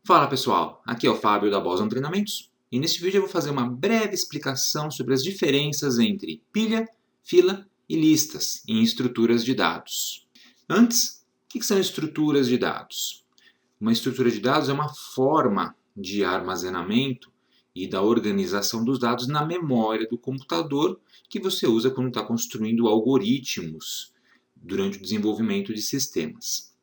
Fala pessoal, aqui é o Fábio da Boston Treinamentos e neste vídeo eu vou fazer uma breve explicação sobre as diferenças entre pilha, fila e listas em estruturas de dados. Antes, o que são estruturas de dados? Uma estrutura de dados é uma forma de armazenamento e da organização dos dados na memória do computador que você usa quando está construindo algoritmos durante o desenvolvimento de sistemas.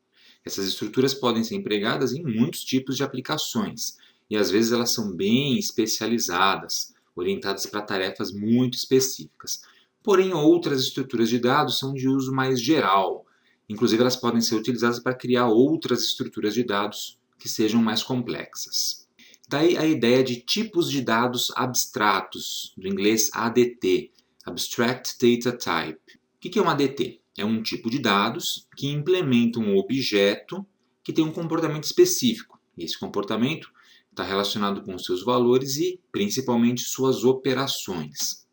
Essas estruturas podem ser empregadas em muitos tipos de aplicações e às vezes elas são bem especializadas, orientadas para tarefas muito específicas. Porém, outras estruturas de dados são de uso mais geral. Inclusive, elas podem ser utilizadas para criar outras estruturas de dados que sejam mais complexas. Daí a ideia de tipos de dados abstratos, do inglês ADT, Abstract Data Type. O que é um ADT? É um tipo de dados que implementa um objeto que tem um comportamento específico. E esse comportamento está relacionado com seus valores e, principalmente, suas operações.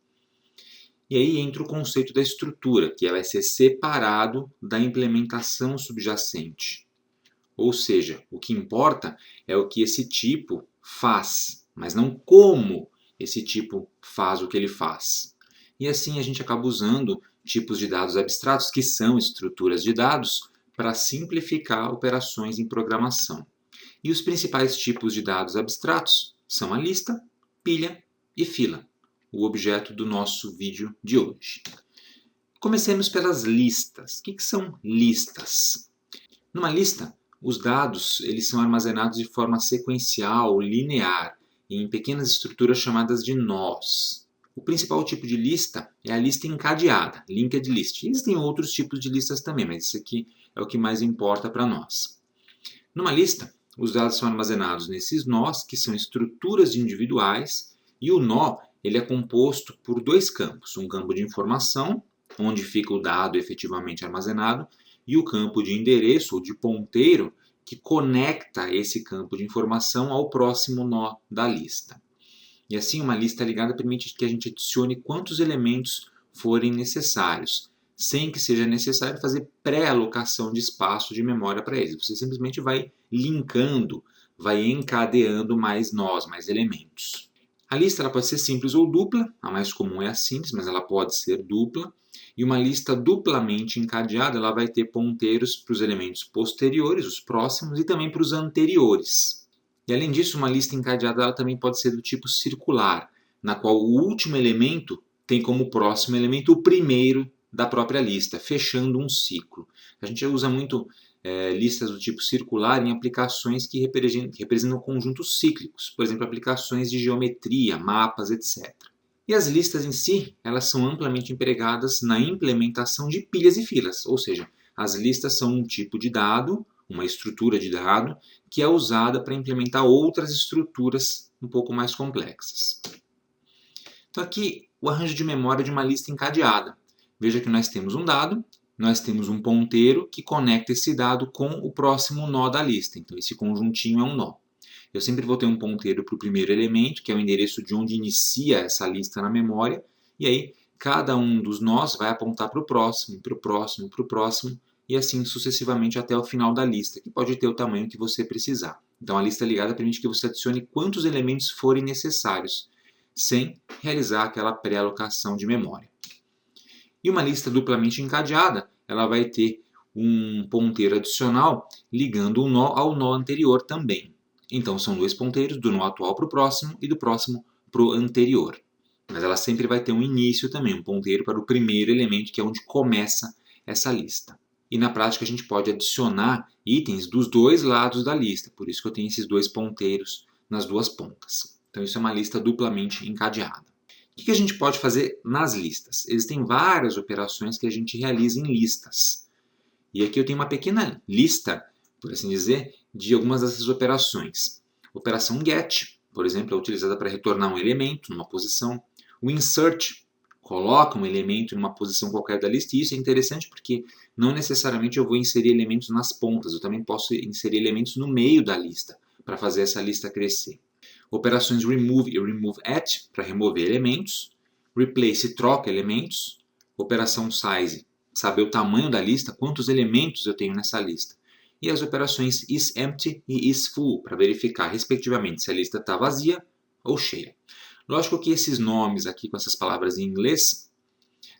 E aí entra o conceito da estrutura, que vai ser separado da implementação subjacente. Ou seja, o que importa é o que esse tipo faz, mas não como esse tipo faz o que ele faz. E assim a gente acaba usando tipos de dados abstratos, que são estruturas de dados, para simplificar operações em programação. E os principais tipos de dados abstratos são a lista, pilha e fila, o objeto do nosso vídeo de hoje. Comecemos pelas listas. O que são listas? Numa lista, os dados eles são armazenados de forma sequencial, linear, em pequenas estruturas chamadas de nós. O principal tipo de lista é a lista encadeada, linked list. Existem outros tipos de listas também, mas esse aqui é o que mais importa para nós. Numa lista, os dados são armazenados nesses nós, que são estruturas individuais, e o nó ele é composto por dois campos, um campo de informação, onde fica o dado efetivamente armazenado, e o campo de endereço ou de ponteiro, que conecta esse campo de informação ao próximo nó da lista. E assim, uma lista ligada permite que a gente adicione quantos elementos forem necessários, sem que seja necessário fazer pré-alocação de espaço de memória para eles. Você simplesmente vai linkando, vai encadeando mais nós, mais elementos. A lista ela pode ser simples ou dupla, a mais comum é a simples, mas ela pode ser dupla. E uma lista duplamente encadeada ela vai ter ponteiros para os elementos posteriores, os próximos, e também para os anteriores. E além disso, uma lista encadeada ela também pode ser do tipo circular, na qual o último elemento tem como próximo elemento o primeiro da própria lista, fechando um ciclo. A gente usa muito listas do tipo circular em aplicações que representam conjuntos cíclicos, por exemplo, aplicações de geometria, mapas, etc. E as listas em si, elas são amplamente empregadas na implementação de pilhas e filas, ou seja, as listas são um tipo de dado, uma estrutura de dado, que é usada para implementar outras estruturas um pouco mais complexas. Então aqui o arranjo de memória de uma lista encadeada. Veja que nós temos um dado, nós temos um ponteiro que conecta esse dado com o próximo nó da lista. Então esse conjuntinho é um nó. Eu sempre vou ter um ponteiro para o primeiro elemento, que é o endereço de onde inicia essa lista na memória, e aí cada um dos nós vai apontar para o próximo, para o próximo, para o próximo, e assim sucessivamente até o final da lista, que pode ter o tamanho que você precisar. Então a lista ligada permite que você adicione quantos elementos forem necessários, sem realizar aquela pré-alocação de memória. E uma lista duplamente encadeada, ela vai ter um ponteiro adicional ligando um nó ao nó anterior também. Então são dois ponteiros, do nó atual para o próximo e do próximo para o anterior. Mas ela sempre vai ter um início também, um ponteiro para o primeiro elemento, que é onde começa essa lista. E na prática a gente pode adicionar itens dos dois lados da lista, por isso que eu tenho esses dois ponteiros nas duas pontas. Então isso é uma lista duplamente encadeada. O que a gente pode fazer nas listas? Existem várias operações que a gente realiza em listas. E aqui eu tenho uma pequena lista, por assim dizer, de algumas dessas operações. Operação get, por exemplo, é utilizada para retornar um elemento numa posição. O insert coloca um elemento em uma posição qualquer da lista, e isso é interessante porque não necessariamente eu vou inserir elementos nas pontas, eu também posso inserir elementos no meio da lista, para fazer essa lista crescer. Operações remove e remove at, para remover elementos. Replace, troca elementos. Operação size, saber o tamanho da lista, quantos elementos eu tenho nessa lista. e as operações isEmpty e isFull, para verificar, respectivamente, se a lista está vazia ou cheia. Lógico que esses nomes aqui, com essas palavras em inglês,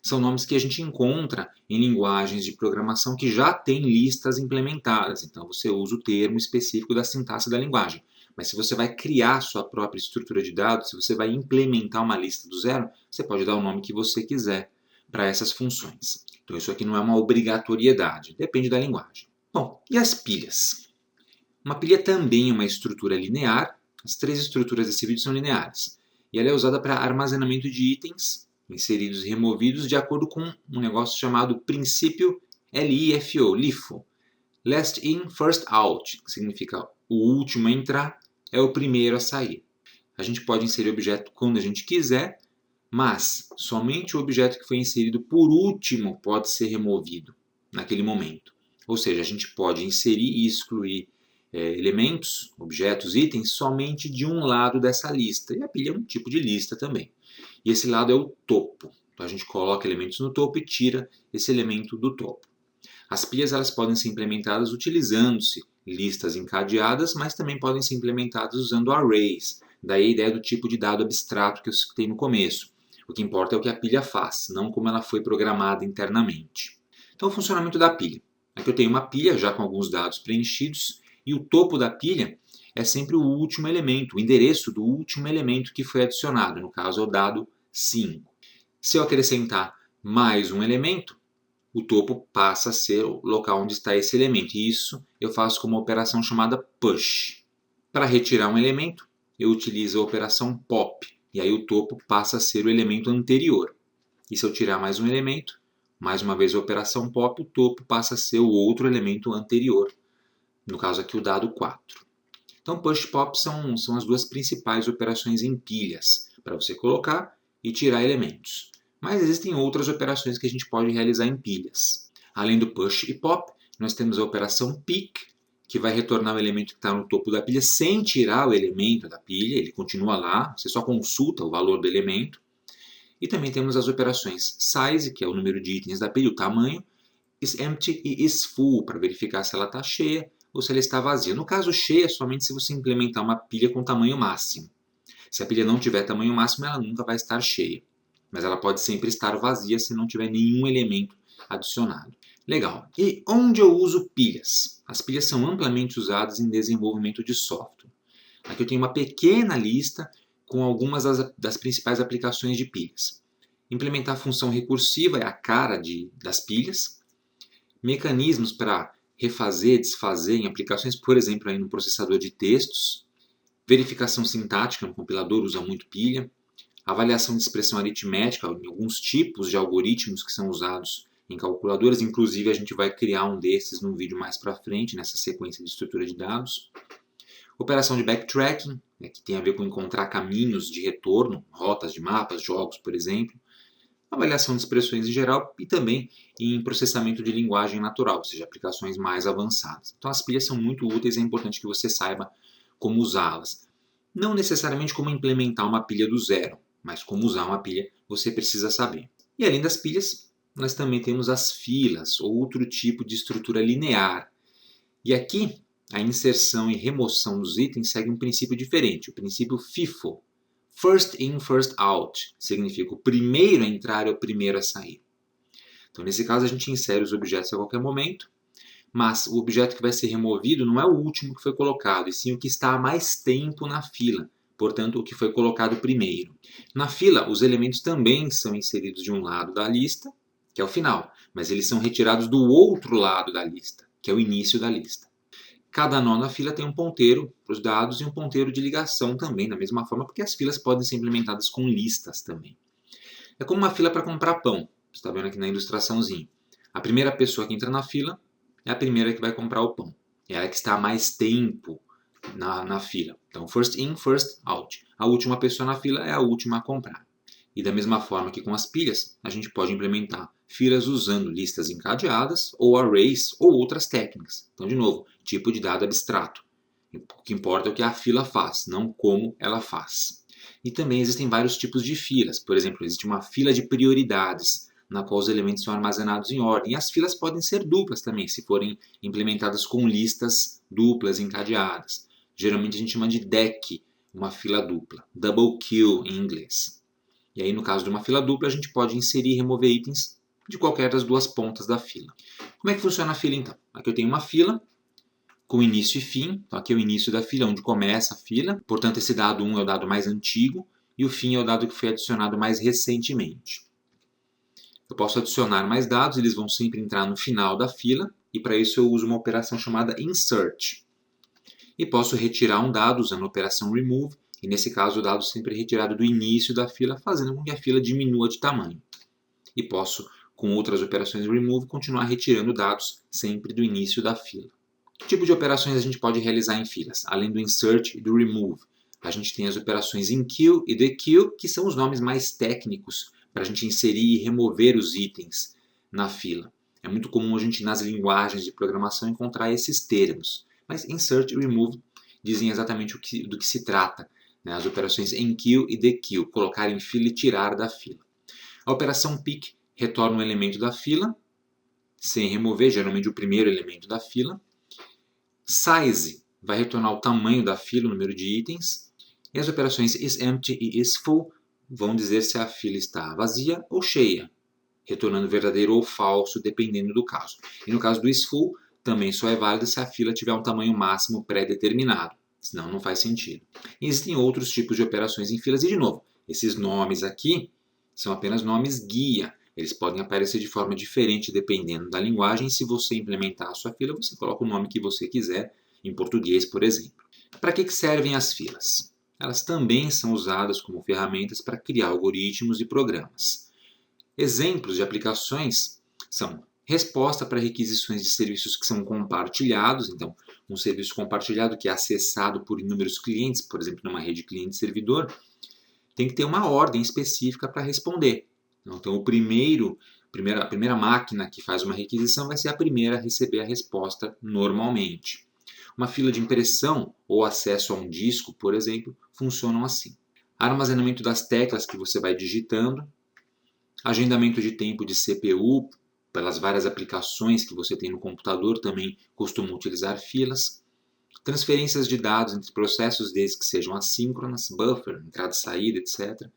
são nomes que a gente encontra em linguagens de programação que já têm listas implementadas. Então, você usa o termo específico da sintaxe da linguagem. Mas se você vai criar sua própria estrutura de dados, se você vai implementar uma lista do zero, você pode dar o nome que você quiser para essas funções. Então, isso aqui não é uma obrigatoriedade, depende da linguagem. Bom, e as pilhas? Uma pilha também é uma estrutura linear. As três estruturas desse vídeo são lineares. E ela é usada para armazenamento de itens inseridos e removidos de acordo com um negócio chamado princípio LIFO. Last in, first out, que significa o último a entrar é o primeiro a sair. A gente pode inserir objeto quando a gente quiser, mas somente o objeto que foi inserido por último pode ser removido naquele momento. Ou seja, a gente pode inserir e excluir elementos, objetos, itens, somente de um lado dessa lista. E a pilha é um tipo de lista também. E esse lado é o topo. Então a gente coloca elementos no topo e tira esse elemento do topo. As pilhas elas podem ser implementadas utilizando-se listas encadeadas, mas também podem ser implementadas usando arrays. Daí a ideia do tipo de dado abstrato que eu citei no começo. O que importa é o que a pilha faz, não como ela foi programada internamente. Então o funcionamento da pilha. Aqui eu tenho uma pilha já com alguns dados preenchidos e o topo da pilha é sempre o último elemento, o endereço do último elemento que foi adicionado, no caso é o dado 5. Se eu acrescentar mais um elemento, o topo passa a ser o local onde está esse elemento. E isso eu faço com uma operação chamada push. Para retirar um elemento, eu utilizo a operação pop. E aí o topo passa a ser o elemento anterior. E se eu tirar mais um elemento, mais uma vez a operação pop, o topo passa a ser o outro elemento anterior. No caso aqui o dado 4. Então push e pop são as duas principais operações em pilhas, para você colocar e tirar elementos. Mas existem outras operações que a gente pode realizar em pilhas. Além do push e pop, nós temos a operação pick, que vai retornar o elemento que está no topo da pilha sem tirar o elemento da pilha, ele continua lá, você só consulta o valor do elemento. E também temos as operações size, que é o número de itens da pilha, o tamanho, isEmpty e isFull, para verificar se ela está cheia ou se ela está vazia. No caso cheia, somente se você implementar uma pilha com tamanho máximo. Se a pilha não tiver tamanho máximo, ela nunca vai estar cheia. Mas ela pode sempre estar vazia se não tiver nenhum elemento adicionado. Legal. E onde eu uso pilhas? As pilhas são amplamente usadas em desenvolvimento de software. Aqui eu tenho uma pequena lista com algumas das principais aplicações de pilhas. Implementar a função recursiva é a cara das pilhas. Mecanismos para refazer, desfazer em aplicações, por exemplo, aí no processador de textos. Verificação sintática, no compilador usa muito pilha. Avaliação de expressão aritmética, em alguns tipos de algoritmos que são usados em calculadoras. Inclusive, a gente vai criar um desses num vídeo mais para frente, nessa sequência de estrutura de dados. Operação de backtracking, que tem a ver com encontrar caminhos de retorno, rotas de mapas, jogos, por exemplo. Avaliação de expressões em geral e também em processamento de linguagem natural, ou seja, aplicações mais avançadas. Então, as pilhas são muito úteis e é importante que você saiba como usá-las. Não necessariamente como implementar uma pilha do zero, mas como usar uma pilha você precisa saber. E além das pilhas, nós também temos as filas, ou outro tipo de estrutura linear. E aqui, a inserção e remoção dos itens segue um princípio diferente, o princípio FIFO. First in, first out, significa o primeiro a entrar é o primeiro a sair. Então, nesse caso, a gente insere os objetos a qualquer momento, mas o objeto que vai ser removido não é o último que foi colocado, e sim o que está há mais tempo na fila, portanto, o que foi colocado primeiro. Na fila, os elementos também são inseridos de um lado da lista, que é o final, mas eles são retirados do outro lado da lista, que é o início da lista. Cada nó na fila tem um ponteiro para os dados e um ponteiro de ligação também, da mesma forma, porque as filas podem ser implementadas com listas também. É como uma fila para comprar pão, você está vendo aqui na ilustraçãozinha. A primeira pessoa que entra na fila é a primeira que vai comprar o pão. É ela que está há mais tempo na fila. Então, first in, first out. A última pessoa na fila é a última a comprar. E da mesma forma que com as pilhas, a gente pode implementar filas usando listas encadeadas ou arrays ou outras técnicas. Então, de novo, tipo de dado abstrato. O que importa é o que a fila faz, não como ela faz. E também existem vários tipos de filas. Por exemplo, existe uma fila de prioridades. na qual os elementos são armazenados em ordem. E as filas podem ser duplas também, se forem implementadas com listas duplas encadeadas. Geralmente a gente chama de deck, uma fila dupla, double queue em inglês. E aí, no caso de uma fila dupla, a gente pode inserir e remover itens de qualquer das duas pontas da fila. Como é que funciona a fila então? Aqui eu tenho uma fila com início e fim. Então aqui é o início da fila, onde começa a fila. Portanto, esse dado 1 é o dado mais antigo e o fim é o dado que foi adicionado mais recentemente. Eu posso adicionar mais dados, eles vão sempre entrar no final da fila, e para isso eu uso uma operação chamada insert. E posso retirar um dado usando a operação remove, e nesse caso o dado sempre é retirado do início da fila, fazendo com que a fila diminua de tamanho. E posso, com outras operações remove, continuar retirando dados sempre do início da fila. Que tipo de operações a gente pode realizar em filas? Além do insert e do remove, a gente tem as operações enqueue e dequeue, que são os nomes mais técnicos para a gente inserir e remover os itens na fila. É muito comum a gente, nas linguagens de programação, encontrar esses termos. Mas insert e remove dizem exatamente do que se trata, né? As operações enqueue e dequeue, colocar em fila e tirar da fila. A operação pick retorna um elemento da fila, sem remover, geralmente o primeiro elemento da fila. Size vai retornar o tamanho da fila, o número de itens. E as operações isEmpty e isFull vão dizer se a fila está vazia ou cheia, retornando verdadeiro ou falso, dependendo do caso. E no caso do isFull, também só é válido se a fila tiver um tamanho máximo pré-determinado, senão não faz sentido. E existem outros tipos de operações em filas, e de novo, esses nomes aqui são apenas nomes guia. Eles podem aparecer de forma diferente dependendo da linguagem. Se você implementar a sua fila, você coloca o nome que você quiser, em português, por exemplo. Para que servem as filas? Elas também são usadas como ferramentas para criar algoritmos e programas. Exemplos de aplicações são resposta para requisições de serviços que são compartilhados. Então, um serviço compartilhado que é acessado por inúmeros clientes, por exemplo, numa rede cliente-servidor, tem que ter uma ordem específica para responder. Então, a primeira máquina que faz uma requisição vai ser a primeira a receber a resposta normalmente. Uma fila de impressão ou acesso a um disco, por exemplo, funcionam assim. Armazenamento das teclas que você vai digitando, agendamento de tempo de CPU, pelas várias aplicações que você tem no computador também costumam utilizar filas, transferências de dados entre processos desde que sejam assíncronas, buffer, entrada e saída, etc.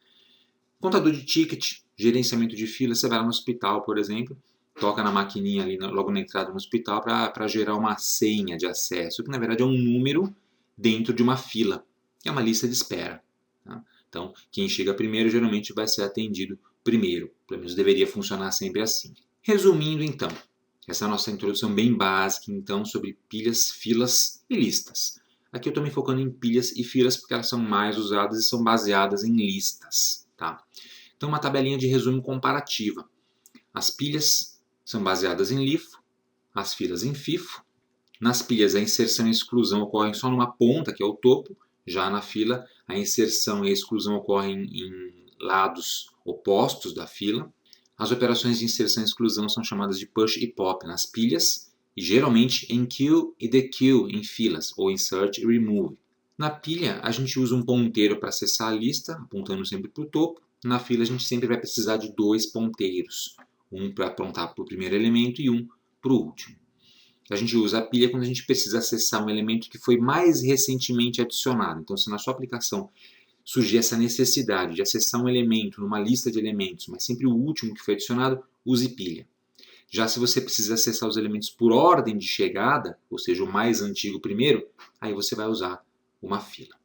Contador de ticket, gerenciamento de filas, você vai lá no hospital, por exemplo, toca na maquininha ali logo na entrada no hospital para gerar uma senha de acesso, que na verdade é um número dentro de uma fila, que é uma lista de espera. Tá? Então, quem chega primeiro geralmente vai ser atendido primeiro, pelo menos deveria funcionar sempre assim. Resumindo então, essa é a nossa introdução bem básica então sobre pilhas, filas e listas. Aqui eu estou me focando em pilhas e filas porque elas são mais usadas e são baseadas em listas. Tá? Então, uma tabelinha de resumo comparativa. As pilhas são baseadas em LIFO, as filas em FIFO. Nas pilhas, a inserção e a exclusão ocorrem só numa ponta, que é o topo. Já na fila, a inserção e a exclusão ocorrem em lados opostos da fila. As operações de inserção e exclusão são chamadas de push e pop nas pilhas, e geralmente enqueue e dequeue em filas, ou insert e remove. Na pilha, a gente usa um ponteiro para acessar a lista, apontando sempre para o topo. Na fila, a gente sempre vai precisar de dois ponteiros, um para apontar para o primeiro elemento e um para o último. A gente usa a pilha quando a gente precisa acessar um elemento que foi mais recentemente adicionado. Então, se na sua aplicação surgir essa necessidade de acessar um elemento numa lista de elementos, mas sempre o último que foi adicionado, use pilha. Já se você precisa acessar os elementos por ordem de chegada, ou seja, o mais antigo primeiro, aí você vai usar uma fila.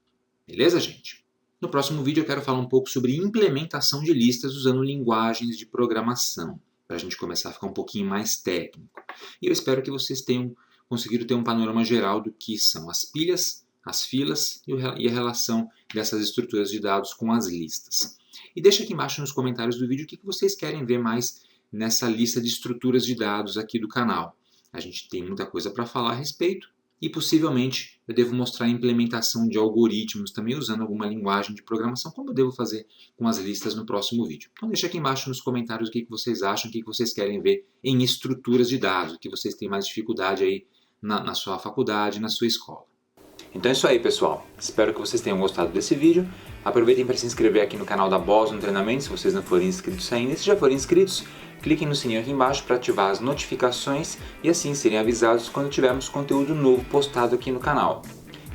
Beleza, gente? No próximo vídeo eu quero falar um pouco sobre implementação de listas usando linguagens de programação, para a gente começar a ficar um pouquinho mais técnico. E eu espero que vocês tenham conseguido ter um panorama geral do que são as pilhas, as filas e a relação dessas estruturas de dados com as listas. E deixa aqui embaixo nos comentários do vídeo o que vocês querem ver mais nessa lista de estruturas de dados aqui do canal. A gente tem muita coisa para falar a respeito e possivelmente eu devo mostrar a implementação de algoritmos também usando alguma linguagem de programação, como eu devo fazer com as listas no próximo vídeo. Então deixa aqui embaixo nos comentários o que vocês acham, o que vocês querem ver em estruturas de dados, o que vocês têm mais dificuldade aí na sua faculdade, na sua escola. Então é isso aí, pessoal. Espero que vocês tenham gostado desse vídeo. Aproveitem para se inscrever aqui no canal da Boston Treinamento, se vocês não forem inscritos ainda. E se já forem inscritos, Cliquem no sininho aqui embaixo para ativar as notificações e assim serem avisados quando tivermos conteúdo novo postado aqui no canal.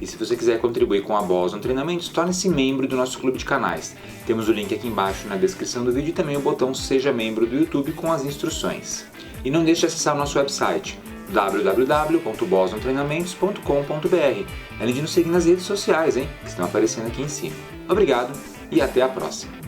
E se você quiser contribuir com a Boston Treinamentos, torne-se membro do nosso clube de canais. Temos o link aqui embaixo na descrição do vídeo e também o botão Seja Membro do YouTube com as instruções. E não deixe de acessar o nosso website www.bostontreinamentos.com.br, além de nos seguir nas redes sociais, que estão aparecendo aqui em cima. Obrigado e até a próxima!